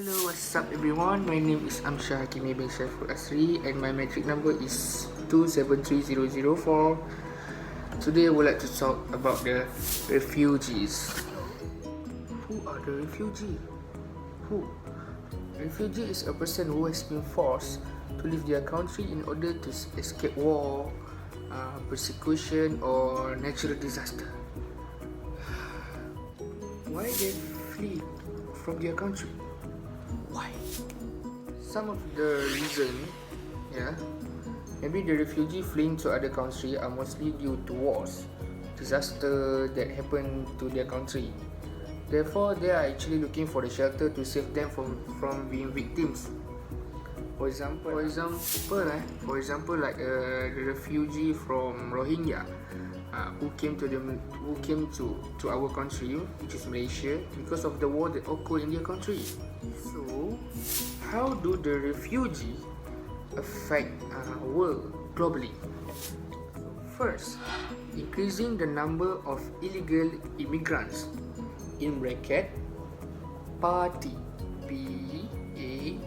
Hello, what's up everyone? My name is Amshah Hakimi bin Syaful Asri and my metric number is 273004. Today I would like to talk about the refugees. Who are the refugees? Who? Refugee is a person who has been forced to leave their country in order to escape war, persecution or natural disaster. Why they flee from their country? Why? Some of the reason, maybe the refugee fleeing to other country are mostly due to wars, disaster that happen to their country. Therefore, they are actually looking for the shelter to save them from being victims. For example, like the refugee from Rohingya who came to our country, which is Malaysia, because of the war that occurred in their country. So, how do the refugee affect world globally? First, increasing the number of illegal immigrants. In bracket, party, P-A-T-I.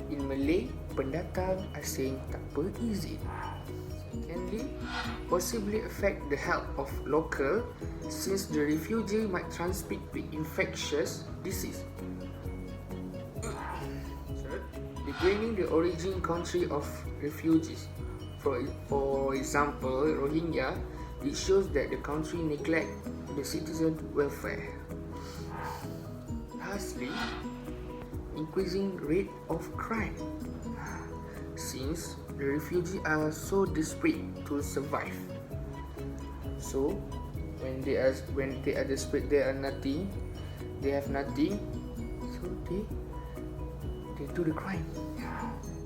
In Malay, pendatang asing tanpa izin. Secondly, possibly affect the health of local, since the refugee might transmit the infectious disease. Third, degrading the origin country of refugees. For example, Rohingya, it shows that the country neglect the citizen welfare. Lastly, increasing rate of crime, since the refugees are so desperate to survive. So when they are desperate, they have nothing, so they do the crime.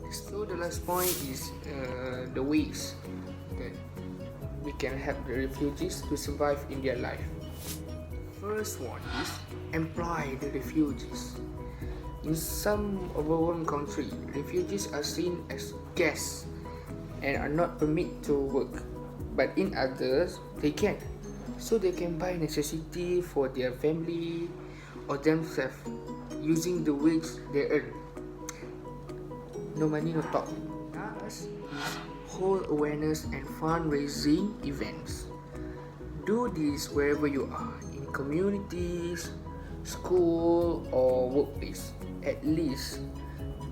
So the last point is the ways that we can help the refugees to survive in their life. First one is employ the refugees. In some overwhelmed countries, refugees are seen as guests and are not permitted to work. But in others, they can. So they can buy necessity for their family or themselves using the wage they earn. No money, no talk. Last is hold awareness and fundraising events. Do this wherever you are, in communities, school or workplace. At least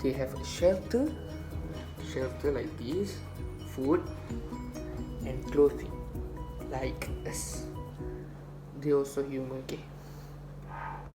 they have a shelter like this, food and clothing like us. They also human, okay?